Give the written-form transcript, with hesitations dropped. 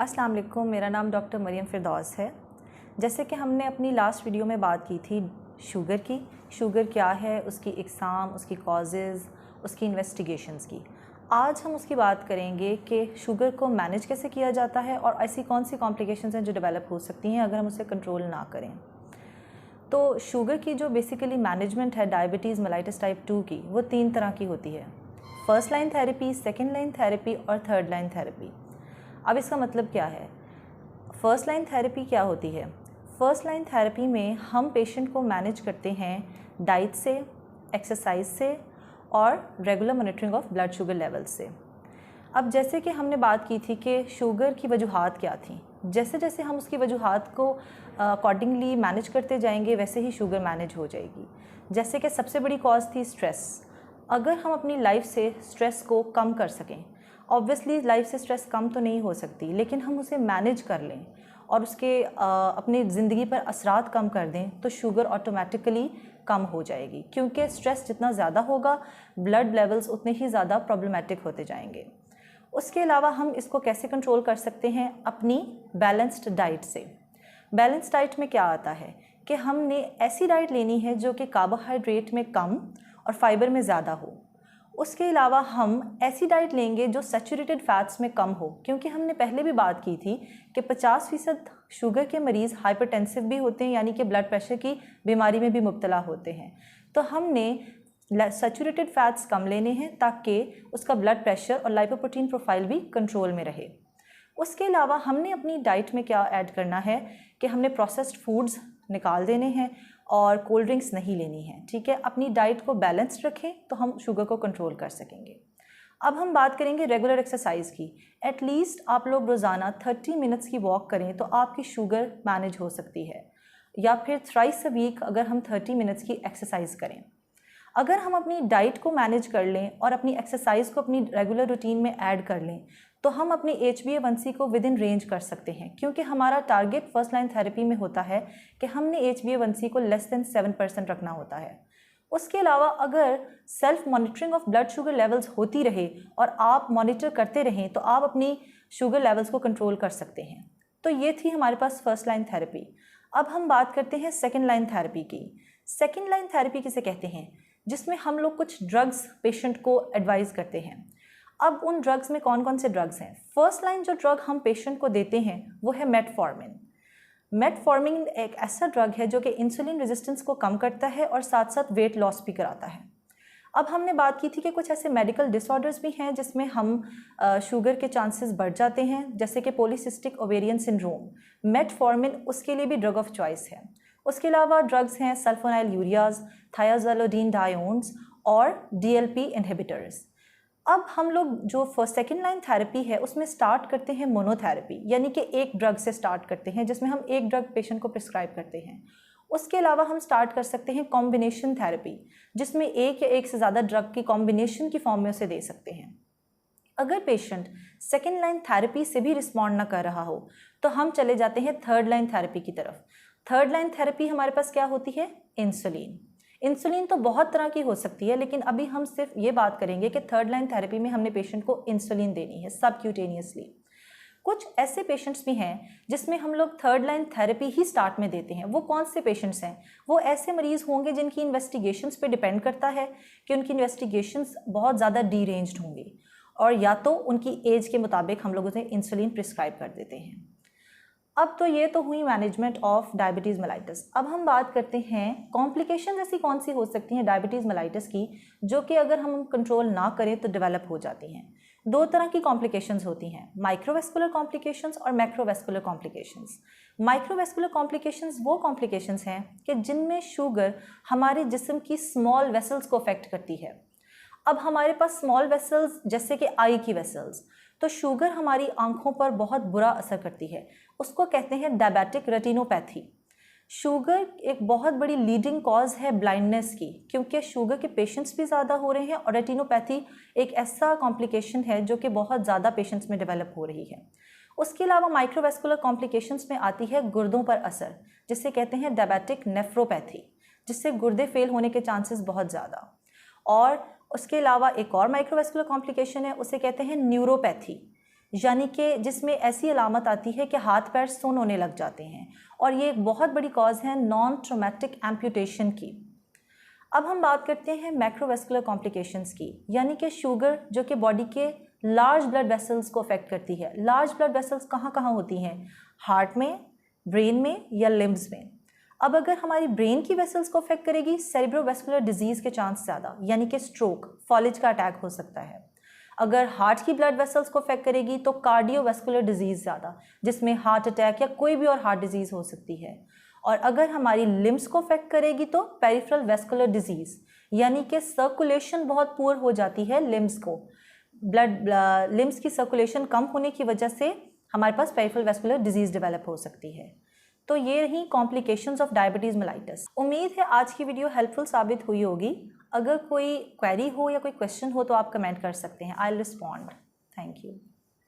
अस्सलाम वालेकुम, मेरा नाम डॉक्टर मरियम फ़िरदौस है। जैसे कि हमने अपनी लास्ट वीडियो में बात की थी शुगर की, शुगर क्या है, उसकी इक़साम, उसकी कॉजेज़, उसकी इन्वेस्टिगेशंस की। आज हम उसकी बात करेंगे कि शुगर को मैनेज कैसे किया जाता है और ऐसी कौन सी कॉम्प्लिकेशंस हैं जो डेवलप हो सकती हैं अगर हम उसे कंट्रोल ना करें। तो शुगर की जो बेसिकली मैनेजमेंट है डायबिटीज़ मेलाइटिस टाइप 2 की, वो 3 तरह की होती है। First line therapy, second line therapy और थर्ड लाइन थेरेपी। अब इसका मतलब क्या है? फ़र्स्ट लाइन थेरेपी क्या होती है? फ़र्स्ट लाइन थेरेपी में हम पेशेंट को मैनेज करते हैं डाइट से, एक्सरसाइज से और regular monitoring of blood sugar level से। अब जैसे कि हमने बात की थी कि शुगर की वजूहात क्या थी, जैसे जैसे हम उसकी वजूहात को अकॉर्डिंगली मैनेज करते जाएंगे वैसे ही शुगर मैनेज हो जाएगी। जैसे कि सबसे बड़ी कॉज थी स्ट्रेस। अगर हम अपनी लाइफ से स्ट्रेस को कम कर सकें, ऑब्वियसली लाइफ से स्ट्रेस कम तो नहीं हो सकती, लेकिन हम उसे मैनेज कर लें और उसके अपनी ज़िंदगी पर असरात कम कर दें तो शुगर ऑटोमेटिकली कम हो जाएगी, क्योंकि स्ट्रेस जितना ज़्यादा होगा ब्लड लेवल्स उतने ही ज़्यादा प्रॉब्लमेटिक होते जाएंगे। उसके अलावा हम इसको कैसे कंट्रोल कर सकते हैं? अपनी बैलेंस्ड डाइट से। बैलेंस्ड डाइट में क्या आता है कि हमने ऐसी डाइट लेनी है जो कि कार्बोहाइड्रेट में कम और फाइबर में ज़्यादा हो। उसके अलावा हम ऐसी डाइट लेंगे जो सैचुरेटेड फैट्स में कम हो, क्योंकि हमने पहले भी बात की थी कि 50% शुगर के मरीज़ हाइपरटेंसिव भी होते हैं, यानी कि ब्लड प्रेशर की बीमारी में भी मुब्तला होते हैं। तो हमने सैचुरेटेड फैट्स कम लेने हैं ताकि उसका ब्लड प्रेशर और लाइपोप्रोटीन प्रोफाइल भी कंट्रोल में रहे। उसके अलावा हमने अपनी डाइट में क्या ऐड करना है कि हमने प्रोसेस्ड फूड्स निकाल देने हैं और कोल्ड ड्रिंक्स नहीं लेनी है। ठीक है, अपनी डाइट को बैलेंस्ड रखें तो हम शुगर को कंट्रोल कर सकेंगे। अब हम बात करेंगे रेगुलर एक्सरसाइज की। एटलीस्ट आप लोग रोज़ाना 30 मिनट्स की वॉक करें तो आपकी शुगर मैनेज हो सकती है, या फिर थ्राइस अ वीक अगर हम 30 मिनट्स की एक्सरसाइज करें। अगर हम अपनी डाइट को मैनेज कर लें और अपनी एक्सरसाइज को अपनी रेगुलर रूटीन में ऐड कर लें तो हम अपनी HbA1c को विद इन रेंज कर सकते हैं, क्योंकि हमारा टारगेट फर्स्ट लाइन थेरेपी में होता है कि हमने HbA1c को लेस देन 7% रखना होता है। उसके अलावा अगर self monitoring of blood sugar levels होती रहे और आप मॉनिटर करते रहें तो आप अपनी शुगर लेवल्स को कंट्रोल कर सकते हैं। तो ये थी हमारे पास फर्स्ट लाइन थेरेपी। अब हम बात करते हैं सेकेंड लाइन थेरेपी की। सेकेंड लाइन थेरेपी किसे कहते हैं? जिसमें हम लोग कुछ ड्रग्स पेशेंट को एडवाइस करते हैं। अब उन ड्रग्स में कौन कौन से ड्रग्स हैं? फर्स्ट लाइन जो ड्रग हम पेशेंट को देते हैं वो है मेटफॉर्मिन। मेटफॉर्मिन एक ऐसा ड्रग है जो कि इंसुलिन रेजिस्टेंस को कम करता है और साथ साथ वेट लॉस भी कराता है। अब हमने बात की थी कि कुछ ऐसे मेडिकल डिसऑर्डर्स भी हैं जिसमें हम शुगर के चांसेस बढ़ जाते हैं, जैसे कि पॉलीसिस्टिक ओवेरियन सिंड्रोम। मेटफॉर्मिन उसके लिए भी ड्रग ऑफ चॉइस है। उसके अलावा ड्रग्स हैं सल्फोनाइल यूरियाज, थायाजोलोडीन डायोन्स और DLP इनहिबिटर्स। अब हम लोग जो सेकेंड लाइन थेरेपी है उसमें स्टार्ट करते हैं मोनोथेरेपी, यानी कि एक ड्रग से स्टार्ट करते हैं जिसमें हम एक ड्रग पेशेंट को प्रिस्क्राइब करते हैं। उसके अलावा हम स्टार्ट कर सकते हैं कॉम्बिनेशन थेरेपी, जिसमें एक या एक से ज़्यादा ड्रग की कॉम्बिनेशन की फॉर्म में उसे दे सकते हैं। अगर पेशेंट सेकेंड लाइन थेरेपी से भी रिस्पॉन्ड ना कर रहा हो तो हम चले जाते हैं थर्ड लाइन थेरेपी की तरफ। थर्ड लाइन थेरेपी हमारे पास क्या होती है? इंसुलिन। इंसुलिन तो बहुत तरह की हो सकती है, लेकिन अभी हम सिर्फ ये बात करेंगे कि थर्ड लाइन थेरेपी में हमने पेशेंट को इंसुलिन देनी है सबक्यूटेनियसली। कुछ ऐसे पेशेंट्स भी हैं जिसमें हम लोग थर्ड लाइन थेरेपी ही स्टार्ट में देते हैं। वो कौन से पेशेंट्स हैं? वो ऐसे मरीज़ होंगे जिनकी इन्वेस्टिगेशंस पे डिपेंड करता है कि उनकी इन्वेस्टिगेशंस बहुत ज़्यादा डीरेंज्ड होंगी, और या तो उनकी एज के मुताबिक हम लोग उन्हें इंसुलिन प्रिस्क्राइब कर देते हैं। अब तो ये तो हुई मैनेजमेंट ऑफ डायबिटीज़ मेलाइटिस। अब हम बात करते हैं कॉम्प्लिकेशन ऐसी कौन सी हो सकती हैं डायबिटीज़ मेलाइटिस की जो कि अगर हम कंट्रोल ना करें तो डेवलप हो जाती हैं। दो तरह की कॉम्प्लिकेशंस होती हैं, माइक्रोवेस्कुलर कॉम्प्लिकेशंस और मैक्रोवेस्कुलर कॉम्प्लिकेशंस। माइक्रोवेस्कुलर कॉम्प्लिकेशंस वो कॉम्प्लिकेशंस हैं कि जिनमें शुगर हमारे जिस्म की स्मॉल वेसल्स को अफेक्ट करती है। अब हमारे पास स्मॉल वेसल्स जैसे कि आई की वेसल्स, तो शुगर हमारी आंखों पर बहुत बुरा असर करती है, उसको कहते हैं डायबिटिक रेटिनोपैथी। शुगर एक बहुत बड़ी लीडिंग कॉज है ब्लाइंडनेस की, क्योंकि शुगर के पेशेंट्स भी ज़्यादा हो रहे हैं और रेटिनोपैथी एक ऐसा कॉम्प्लिकेशन है जो कि बहुत ज़्यादा पेशेंट्स में डेवलप हो रही है। उसके अलावा माइक्रोवेस्कुलर कॉम्प्लिकेशंस में आती है गुर्दों पर असर, जिसे कहते हैं डायबिटिक नेफ्रोपैथी, जिससे गुर्दे फेल होने के चांसेस बहुत ज़्यादा। और उसके अलावा एक और माइक्रोवेस्कुलर कॉम्प्लिकेशन है, उसे कहते हैं न्यूरोपैथी। यानी कि जिसमें ऐसी अलामत आती है कि हाथ पैर सुन्न होने लग जाते हैं, और ये एक बहुत बड़ी कॉज है नॉन ट्रोमेटिक एम्पूटेशन की। अब हम बात करते हैं मैक्रोवेस्कुलर कॉम्प्लिकेशंस की, यानी कि शुगर जो कि बॉडी के लार्ज ब्लड वेसल्स को अफेक्ट करती है। लार्ज ब्लड वेसल्स कहाँ कहाँ होती हैं? हार्ट में, ब्रेन में या लिम्स में। अब अगर हमारी ब्रेन की वेसल्स को अफेक्ट करेगी, सेरिब्रोवेस्कुलर डिजीज़ के चांस ज़्यादा, यानी कि स्ट्रोक, फॉलेज का अटैक हो सकता है। अगर हार्ट की ब्लड वेसल्स को अफेक्ट करेगी तो कार्डियोवेस्कुलर डिजीज़ ज़्यादा, जिसमें हार्ट अटैक या कोई भी और हार्ट डिजीज़ हो सकती है। और अगर हमारी लिम्स को अफेक्ट करेगी तो पेरिफेरल वेस्कुलर डिजीज़, यानी कि सर्कुलेशन बहुत पुअर हो जाती है लिम्स को। लिम्स की सर्कुलेशन कम होने की वजह से हमारे पास पेरिफेरल वेस्कुलर डिजीज़ डेवलप हो सकती है। तो ये रही कॉम्प्लिकेशंस ऑफ डायबिटीज़ मेलाइटस। उम्मीद है आज की वीडियो हेल्पफुल साबित हुई होगी। अगर कोई क्वेरी हो या कोई क्वेश्चन हो तो आप कमेंट कर सकते हैं। I will respond. Thank you.